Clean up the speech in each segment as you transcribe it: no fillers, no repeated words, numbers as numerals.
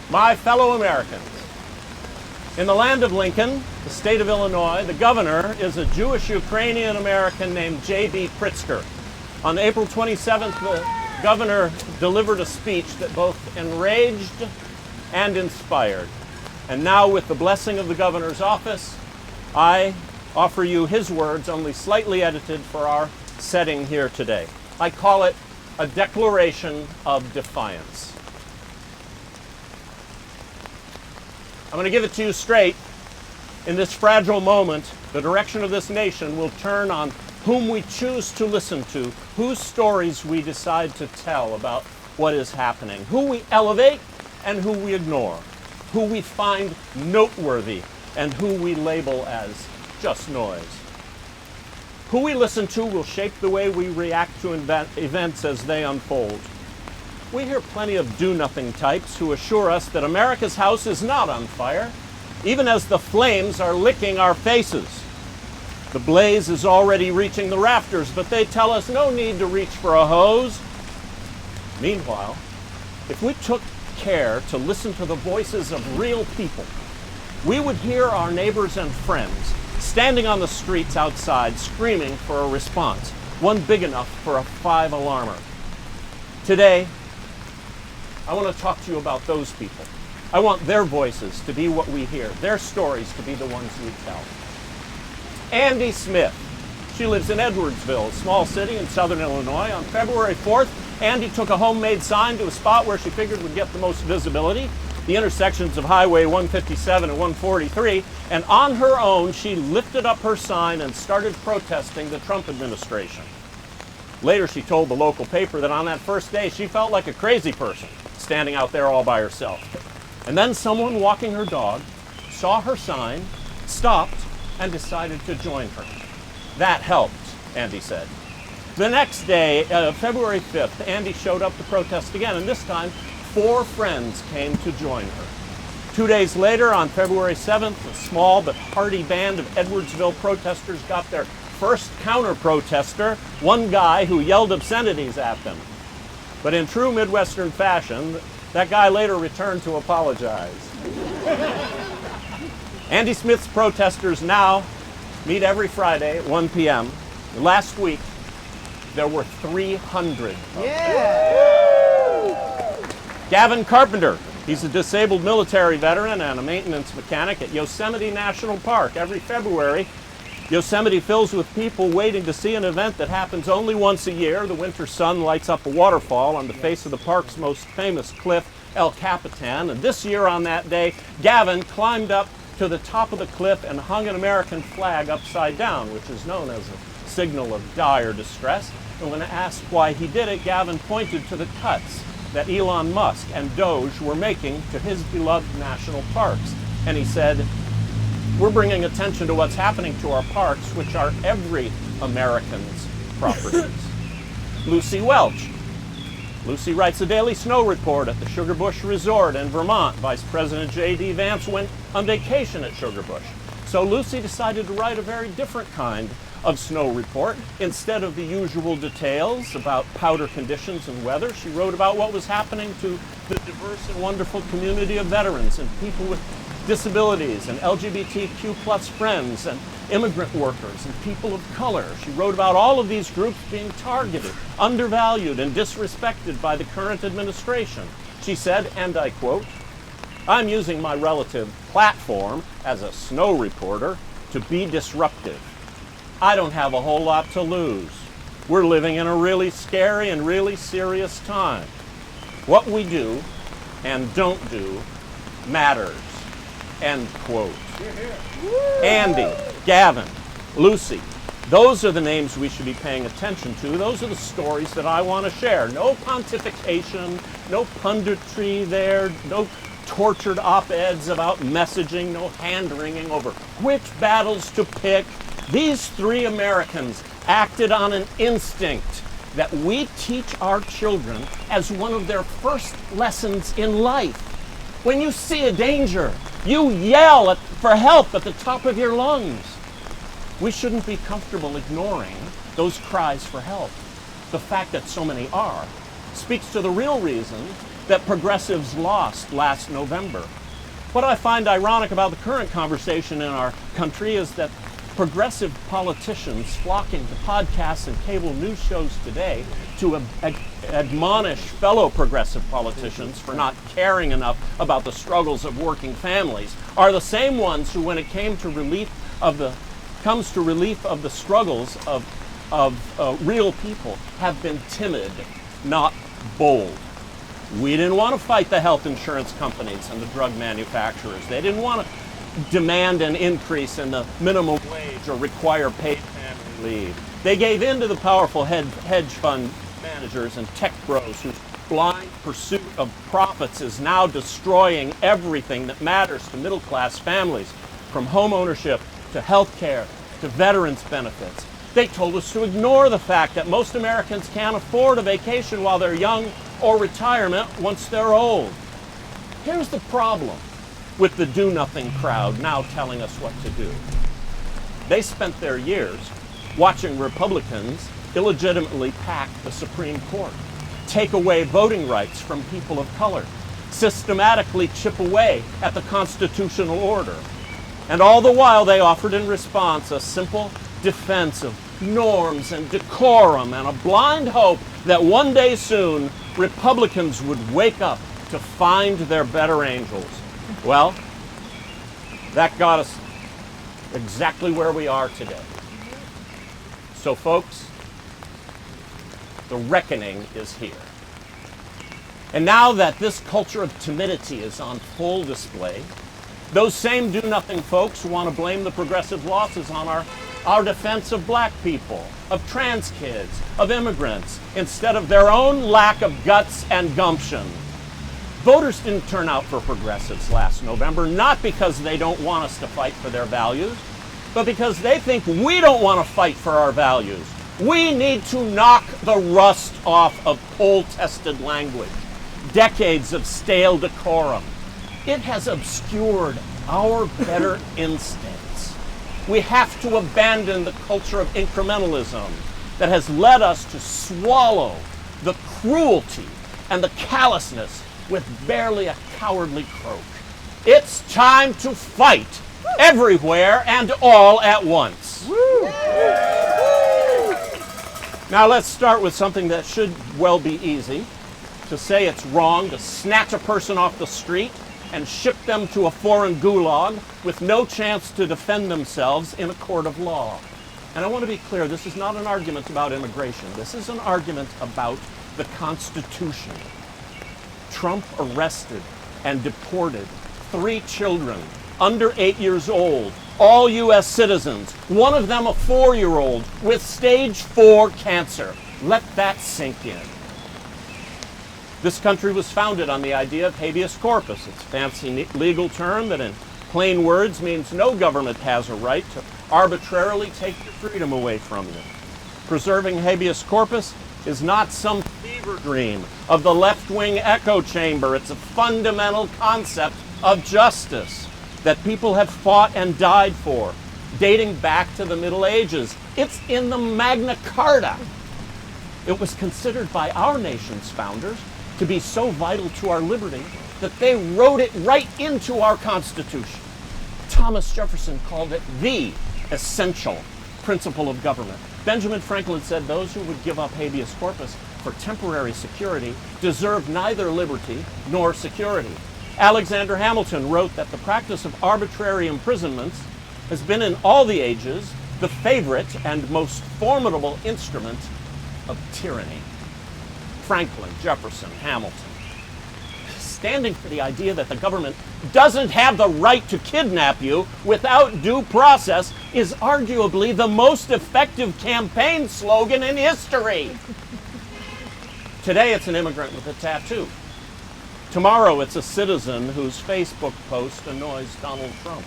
My fellow Americans, in the land of Lincoln, the state of Illinois, the governor is a Jewish Ukrainian American named J.B. Pritzker. On April 27th, the governor delivered a speech that both enraged and inspired. And now, with the blessing of the governor's office, I offer you his words, only slightly edited for our setting here today. I call it a declaration of defiance. I'm going to give it to you straight. In this fragile moment, the direction of this nation will turn on whom we choose to listen to, whose stories we decide to tell about what is happening, who we elevate and who we ignore, who we find noteworthy and who we label as just noise. Who we listen to will shape the way we react to events as they unfold. We hear plenty of do-nothing types who assure us that America's house is not on fire, even as the flames are licking our faces. The blaze is already reaching the rafters, but they tell us no need to reach for a hose. Meanwhile, if we took care to listen to the voices of real people, we would hear our neighbors and friends standing on the streets outside screaming for a response, one big enough for a 5-alarmer. Today, I want to talk to you about those people. I want their voices to be what we hear, their stories to be the ones we tell. Andy Smith. She lives in Edwardsville, a small city in southern Illinois. On February 4th, Andy took a homemade sign to a spot where she figured would get the most visibility, the intersections of Highway 157 and 143, and on her own, she lifted up her sign and started protesting the Trump administration. Later, she told the local paper that on that first day, she felt like a crazy person, standing out there all by herself. And then someone walking her dog saw her sign, stopped, and decided to join her. That helped, Andy said. The next day, February 5th, Andy showed up to protest again, and this time, 4 friends came to join her. 2 days later, on February 7th, a small but hearty band of Edwardsville protesters got their first counter-protester, one guy who yelled obscenities at them. But in true Midwestern fashion, that guy later returned to apologize. Andy Smith's protesters now meet every Friday at 1 p.m. Last week, there were 300. Yeah! Gavin Carpenter, he's a disabled military veteran and a maintenance mechanic at Yosemite National Park. Every February, Yosemite fills with people waiting to see an event that happens only once a year. The winter sun lights up a waterfall on the face of the park's most famous cliff, El Capitan. And this year on that day, Gavin climbed up to the top of the cliff and hung an American flag upside down, which is known as a signal of dire distress. And when asked why he did it, Gavin pointed to the cuts that Elon Musk and Doge were making to his beloved national parks. And he said, "We're bringing attention to what's happening to our parks, which are every American's properties." Lucy Welch. Lucy writes a daily snow report at the Sugarbush Resort in Vermont. Vice President J.D. Vance went on vacation at Sugarbush. So Lucy decided to write a very different kind of snow report. Instead of the usual details about powder conditions and weather, she wrote about what was happening to the diverse and wonderful community of veterans and people with disabilities and LGBTQ plus friends and immigrant workers and people of color. She wrote about all of these groups being targeted, undervalued, and disrespected by the current administration. She said, and I quote, "I'm using my relative platform as a snow reporter to be disruptive. I don't have a whole lot to lose. We're living in a really scary and really serious time. What we do and don't do matters." End quote. Andy, Gavin, Lucy, those are the names we should be paying attention to. Those are the stories that I want to share. No pontification, no punditry there, no tortured op-eds about messaging, no hand-wringing over which battles to pick. These 3 Americans acted on an instinct that we teach our children as one of their first lessons in life. When you see a danger, you yell for help at the top of your lungs. We shouldn't be comfortable ignoring those cries for help. The fact that so many are speaks to the real reason that progressives lost last November. What I find ironic about the current conversation in our country is that progressive politicians flocking to podcasts and cable news shows today to admonish fellow progressive politicians for not caring enough about the struggles of working families are the same ones who, when it comes to relief of the struggles of real people, have been timid, not bold. We didn't want to fight the health insurance companies and the drug manufacturers. They didn't want to demand an increase in the minimum wage or require paid family leave. They gave in to the powerful hedge fund managers and tech bros whose blind pursuit of profits is now destroying everything that matters to middle-class families, from home ownership to health care to veterans benefits. They told us to ignore the fact that most Americans can't afford a vacation while they're young or retirement once they're old. Here's the problem with the do-nothing crowd now telling us what to do. They spent their years watching Republicans illegitimately pack the Supreme Court, take away voting rights from people of color, systematically chip away at the constitutional order. And all the while they offered in response a simple defense of norms and decorum and a blind hope that one day soon Republicans would wake up to find their better angels. Well, that got us exactly where we are today. So folks, the reckoning is here. And now that this culture of timidity is on full display, those same do-nothing folks who want to blame the progressive losses on our defense of black people, of trans kids, of immigrants, instead of their own lack of guts and gumption. Voters didn't turn out for progressives last November, not because they don't want us to fight for their values, but because they think we don't want to fight for our values. We need to knock the rust off of poll-tested language, decades of stale decorum. It has obscured our better instincts. We have to abandon the culture of incrementalism that has led us to swallow the cruelty and the callousness with barely a cowardly croak. It's time to fight everywhere and all at once. Now let's start with something that should well be easy. To say it's wrong to snatch a person off the street and ship them to a foreign gulag with no chance to defend themselves in a court of law. And I want to be clear, this is not an argument about immigration. This is an argument about the Constitution. Trump arrested and deported 3 children under 8 years old, all U.S. citizens, one of them a 4-year-old with stage 4 cancer. Let that sink in. This country was founded on the idea of habeas corpus. It's a fancy legal term that in plain words means no government has a right to arbitrarily take your freedom away from you. Preserving habeas corpus is not some fever dream of the left-wing echo chamber. It's a fundamental concept of justice that people have fought and died for, dating back to the Middle Ages. It's in the Magna Carta. It was considered by our nation's founders to be so vital to our liberty that they wrote it right into our Constitution. Thomas Jefferson called it the essential principle of government. Benjamin Franklin said those who would give up habeas corpus for temporary security deserved neither liberty nor security. Alexander Hamilton wrote that the practice of arbitrary imprisonments has been in all the ages the favorite and most formidable instrument of tyranny. Franklin, Jefferson, Hamilton, standing for the idea that the government doesn't have the right to kidnap you without due process is arguably the most effective campaign slogan in history. Today it's an immigrant with a tattoo. Tomorrow it's a citizen whose Facebook post annoys Donald Trump.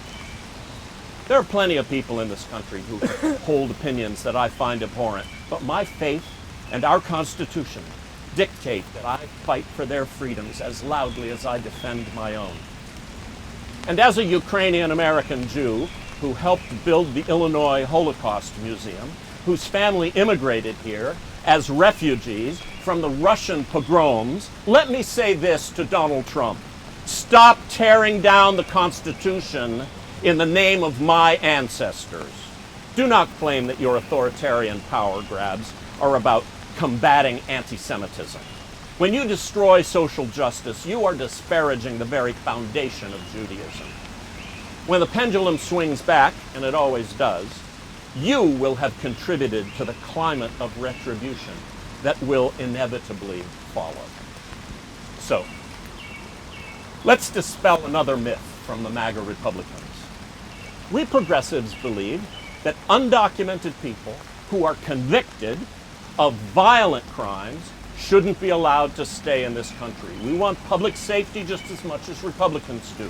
There are plenty of people in this country who hold opinions that I find abhorrent, but my faith and our Constitution dictate that I fight for their freedoms as loudly as I defend my own. And as a Ukrainian-American Jew who helped build the Illinois Holocaust Museum, whose family immigrated here as refugees from the Russian pogroms, let me say this to Donald Trump. Stop tearing down the Constitution in the name of my ancestors. Do not claim that your authoritarian power grabs are about combating anti-Semitism. When you destroy social justice, you are disparaging the very foundation of Judaism. When the pendulum swings back, and it always does, you will have contributed to the climate of retribution that will inevitably follow. So, let's dispel another myth from the MAGA Republicans. We progressives believe that undocumented people who are convicted of violent crimes shouldn't be allowed to stay in this country. We want public safety just as much as Republicans do.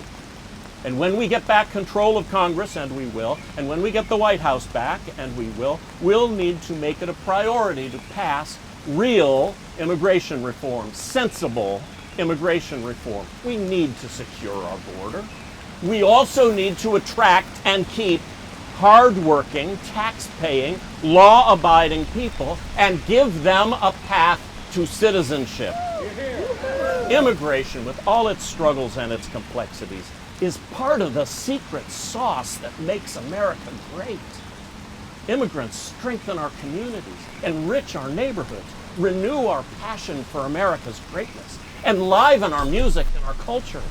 And when we get back control of Congress, and we will, and when we get the White House back, and we will, we'll need to make it a priority to pass real immigration reform, sensible immigration reform. We need to secure our border. We also need to attract and keep hard-working, tax-paying, law-abiding people and give them a path to citizenship. Immigration, with all its struggles and its complexities, is part of the secret sauce that makes America great. Immigrants strengthen our communities, enrich our neighborhoods, renew our passion for America's greatness, enliven our music and our culture,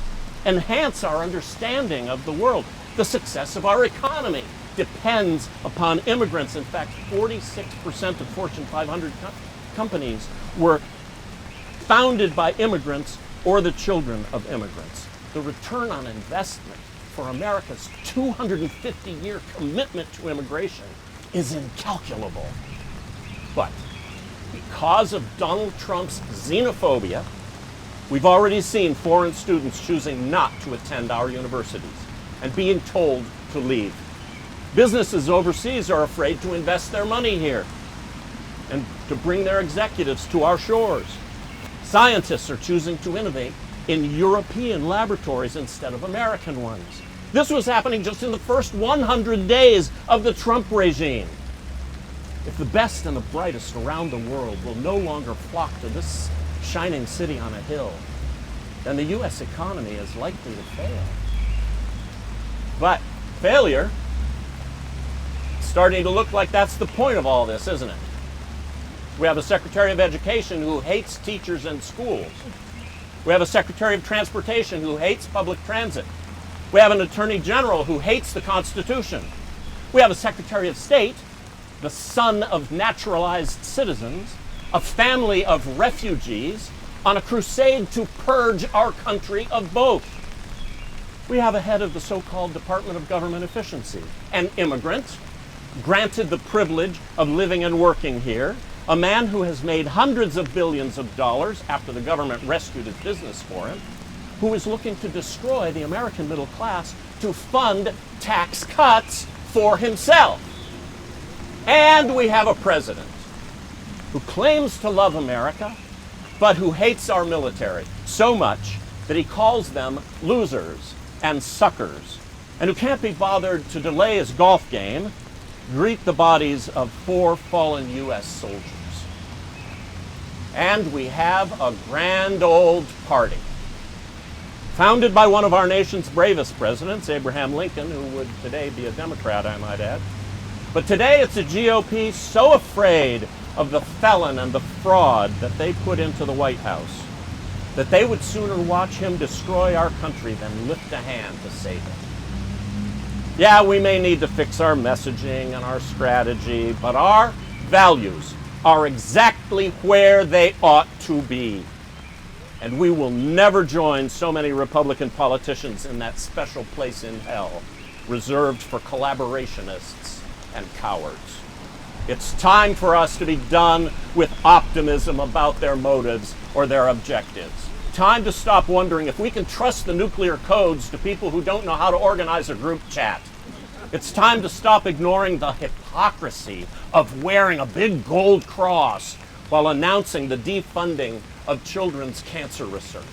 enhance our understanding of the world. The success of our economy depends upon immigrants. In fact, 46% of Fortune 500 companies were founded by immigrants or the children of immigrants. The return on investment for America's 250-year commitment to immigration is incalculable. But because of Donald Trump's xenophobia, we've already seen foreign students choosing not to attend our universities and being told to leave. Businesses overseas are afraid to invest their money here and to bring their executives to our shores. Scientists are choosing to innovate in European laboratories instead of American ones. This was happening just in the first 100 days of the Trump regime. If the best and the brightest around the world will no longer flock to this shining city on a hill, then the U.S. economy is likely to fail. But failure, it's starting to look like that's the point of all this, isn't it? We have a Secretary of Education who hates teachers and schools. We have a Secretary of Transportation who hates public transit. We have an Attorney General who hates the Constitution. We have a Secretary of State, the son of naturalized citizens, a family of refugees, on a crusade to purge our country of both. We have a head of the so-called Department of Government Efficiency, an immigrant, granted the privilege of living and working here, a man who has made hundreds of billions of dollars after the government rescued his business for him, who is looking to destroy the American middle class to fund tax cuts for himself. And we have a president who claims to love America, but who hates our military so much that he calls them losers and suckers, and who can't be bothered to delay his golf game, greet the bodies of 4 fallen U.S. soldiers. And we have a grand old party, founded by one of our nation's bravest presidents, Abraham Lincoln, who would today be a Democrat, I might add. But today it's a GOP so afraid of the felon and the fraud that they put into the White House that they would sooner watch him destroy our country than lift a hand to save it. Yeah, we may need to fix our messaging and our strategy, but our values are exactly where they ought to be. And we will never join so many Republican politicians in that special place in hell reserved for collaborationists and cowards. It's time for us to be done with optimism about their motives or their objectives. Time to stop wondering if we can trust the nuclear codes to people who don't know how to organize a group chat. It's time to stop ignoring the hypocrisy of wearing a big gold cross while announcing the defunding of children's cancer research.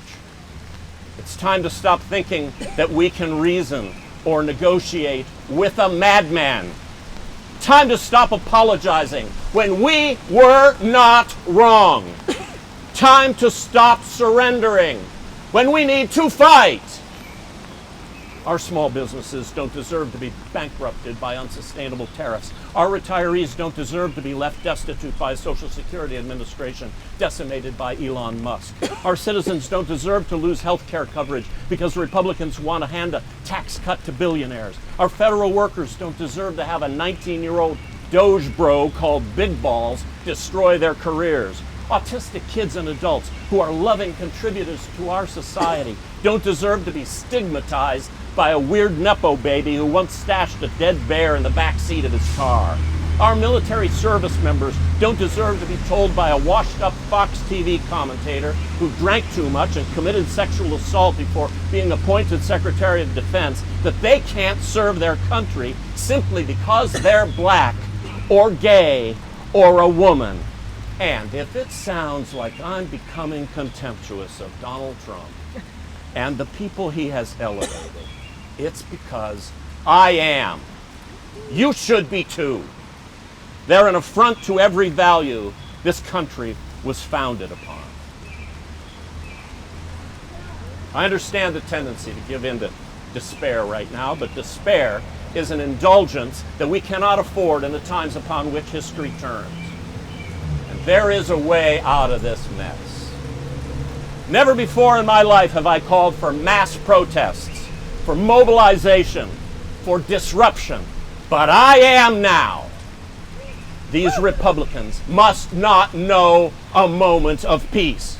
It's time to stop thinking that we can reason or negotiate with a madman. Time to stop apologizing when we were not wrong. time to stop surrendering when we need to fight. Our small businesses don't deserve to be bankrupted by unsustainable tariffs. Our retirees don't deserve to be left destitute by a Social Security Administration decimated by Elon Musk. Our citizens don't deserve to lose health care coverage because Republicans want to hand a tax cut to billionaires. Our federal workers don't deserve to have a 19-year-old Doge bro called Big Balls destroy their careers. Autistic kids and adults who are loving contributors to our society don't deserve to be stigmatized by a weird Nepo baby who once stashed a dead bear in the back seat of his car. Our military service members don't deserve to be told by a washed-up Fox TV commentator who drank too much and committed sexual assault before being appointed Secretary of Defense that they can't serve their country simply because they're black or gay or a woman. And if it sounds like I'm becoming contemptuous of Donald Trump and the people he has elevated, it's because I am. You should be too. They're an affront to every value this country was founded upon. I understand the tendency to give in to despair right now, but despair is an indulgence that we cannot afford in the times upon which history turns. And there is a way out of this mess. Never before in my life have I called for mass protests, for mobilization, for disruption, but I am now. These Republicans must not know a moment of peace.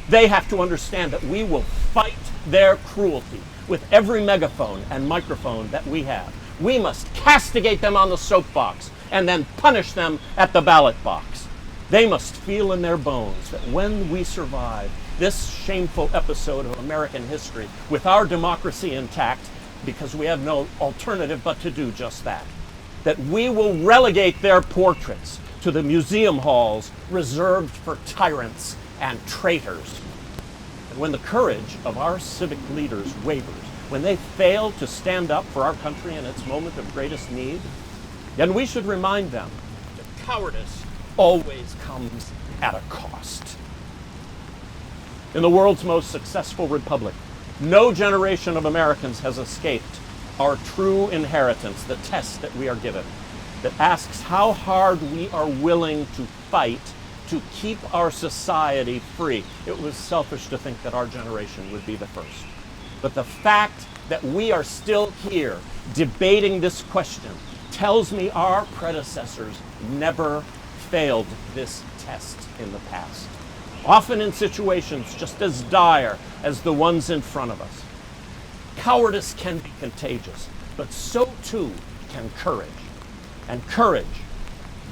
They have to understand that we will fight their cruelty with every megaphone and microphone that we have. We must castigate them on the soapbox and then punish them at the ballot box. They must feel in their bones that when we survive this shameful episode of American history with our democracy intact, because we have no alternative but to do just that, that we will relegate their portraits to the museum halls reserved for tyrants and traitors. And when the courage of our civic leaders wavers, when they fail to stand up for our country in its moment of greatest need, then we should remind them that cowardice always comes at a cost. In the world's most successful republic, no generation of Americans has escaped our true inheritance, the test that we are given, that asks how hard we are willing to fight to keep our society free. It was selfish to think that our generation would be the first. But the fact that we are still here debating this question tells me our predecessors never failed this test in the past, often in situations just as dire as the ones in front of us. Cowardice can be contagious, but so too can courage. And courage,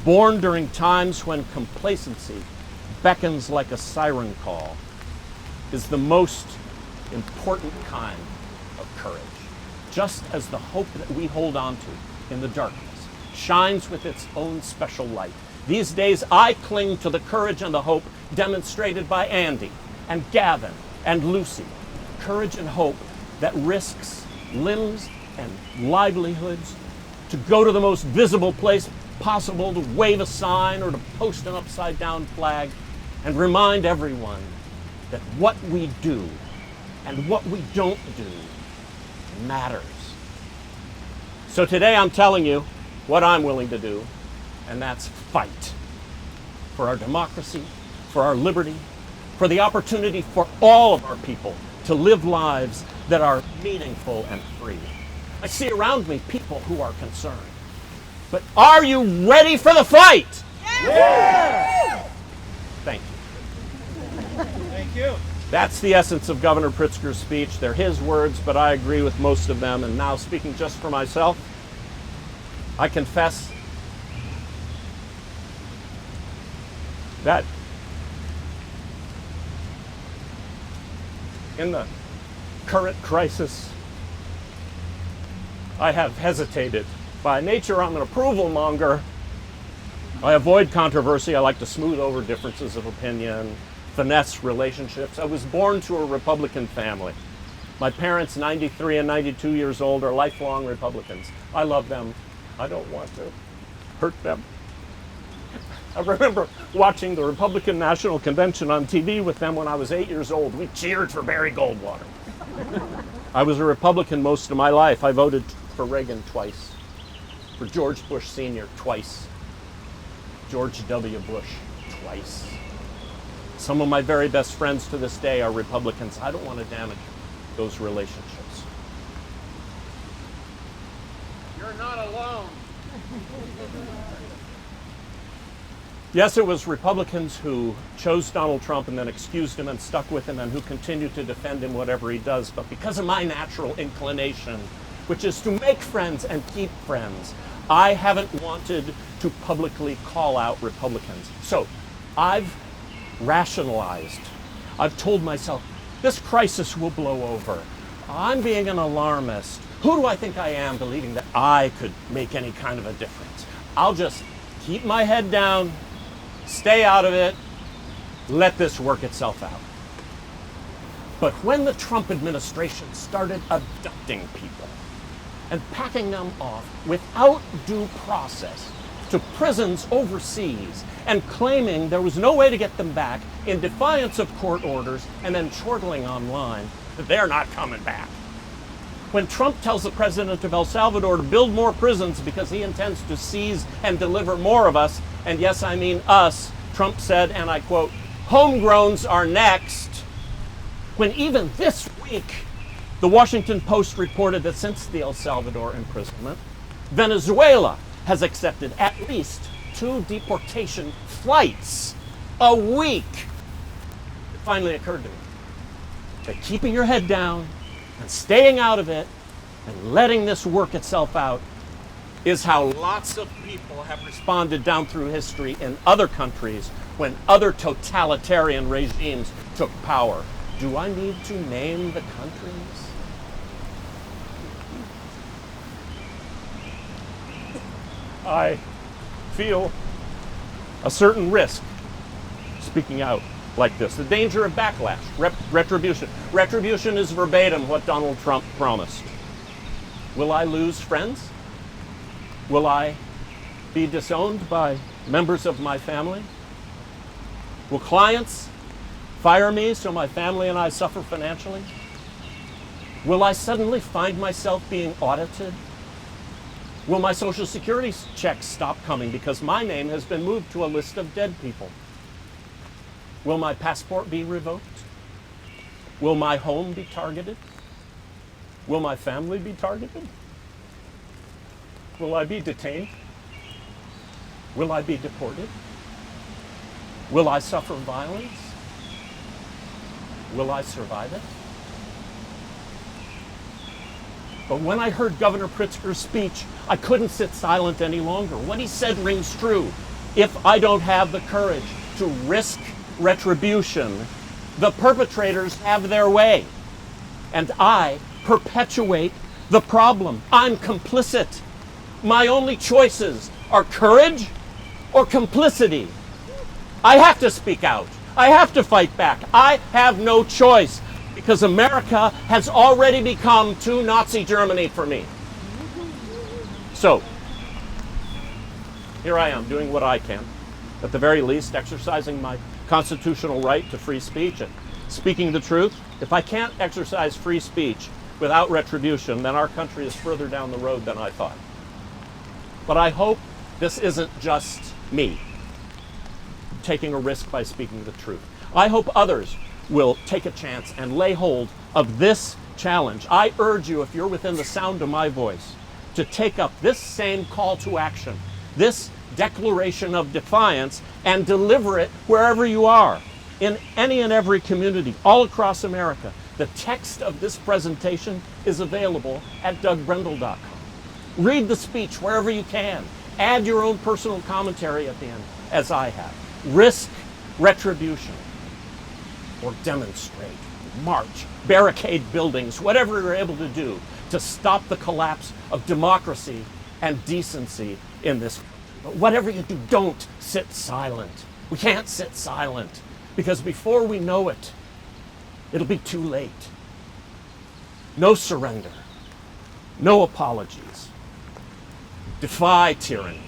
born during times when complacency beckons like a siren call, is the most important kind of courage. Just as the hope that we hold on to in the darkness shines with its own special light, these days I cling to the courage and the hope demonstrated by Andy and Gavin and Lucy. Courage and hope that risks limbs and livelihoods to go to the most visible place possible to wave a sign or to post an upside down flag and remind everyone that what we do and what we don't do matters. So today I'm telling you what I'm willing to do, and that's fight for our democracy, for our liberty, for the opportunity for all of our people to live lives that are meaningful and free. I see around me people who are concerned. But are you ready for the fight? Yeah! Thank you. Thank you. That's the essence of Governor Pritzker's speech. They're his words, but I agree with most of them. And now, speaking just for myself, I confess that in the current crisis, I have hesitated. By nature, I'm an approval monger. I avoid controversy. I like to smooth over differences of opinion, finesse relationships. I was born to a Republican family. My parents, 93 and 92 years old, are lifelong Republicans. I love them. I don't want to hurt them. I remember watching the Republican National Convention on TV with them when I was 8 years old. We cheered for Barry Goldwater. I was a Republican most of my life. I voted for Reagan twice, for George Bush Sr. twice, George W. Bush twice. Some of my very best friends to this day are Republicans. I don't want to damage those relationships. You're not alone. Yes, it was Republicans who chose Donald Trump and then excused him and stuck with him and who continue to defend him whatever he does. But because of my natural inclination, which is to make friends and keep friends, I haven't wanted to publicly call out Republicans. So I've rationalized. I've told myself, this crisis will blow over. I'm being an alarmist. Who do I think I am believing that I could make any kind of a difference? I'll just keep my head down, stay out of it, let this work itself out. But when the Trump administration started abducting people and packing them off without due process to prisons overseas and claiming there was no way to get them back in defiance of court orders and then chortling online that they're not coming back. When Trump tells the president of El Salvador to build more prisons because he intends to seize and deliver more of us, and yes, I mean us, Trump said, and I quote, "Homegrowns are next." When even this week, the Washington Post reported that since the El Salvador imprisonment, Venezuela has accepted at least 2 deportation flights a week. It finally occurred to me that keeping your head down and staying out of it and letting this work itself out is how lots of people have responded down through history in other countries when other totalitarian regimes took power. Do I need to name the countries? I feel a certain risk speaking out like this. The danger of backlash, retribution. Retribution is verbatim what Donald Trump promised. Will I lose friends? Will I be disowned by members of my family? Will clients fire me so my family and I suffer financially? Will I suddenly find myself being audited? Will my Social Security checks stop coming because my name has been moved to a list of dead people? Will my passport be revoked? Will my home be targeted? Will my family be targeted? Will I be detained? Will I be deported? Will I suffer violence? Will I survive it? But when I heard Governor Pritzker's speech, I couldn't sit silent any longer. What he said rings true. If I don't have the courage to risk retribution, the perpetrators have their way. And I perpetuate the problem. I'm complicit. My only choices are courage or complicity. I have to speak out. I have to fight back. I have no choice because America has already become too Nazi Germany for me. So, here I am doing what I can. At the very least, exercising my constitutional right to free speech and speaking the truth. If I can't exercise free speech without retribution, then our country is further down the road than I thought. But I hope this isn't just me taking a risk by speaking the truth. I hope others will take a chance and lay hold of this challenge. I urge you, if you're within the sound of my voice, to take up this same call to action, this declaration of defiance, and deliver it wherever you are, in any and every community, all across America. The text of this presentation is available at dougbrendel.com. Read the speech wherever you can. Add your own personal commentary at the end, as I have. Risk retribution, or demonstrate, march, barricade buildings, whatever you're able to do to stop the collapse of democracy and decency in this country. But whatever you do, don't sit silent. We can't sit silent because before we know it, it'll be too late. No surrender, no apologies. Defy tyranny.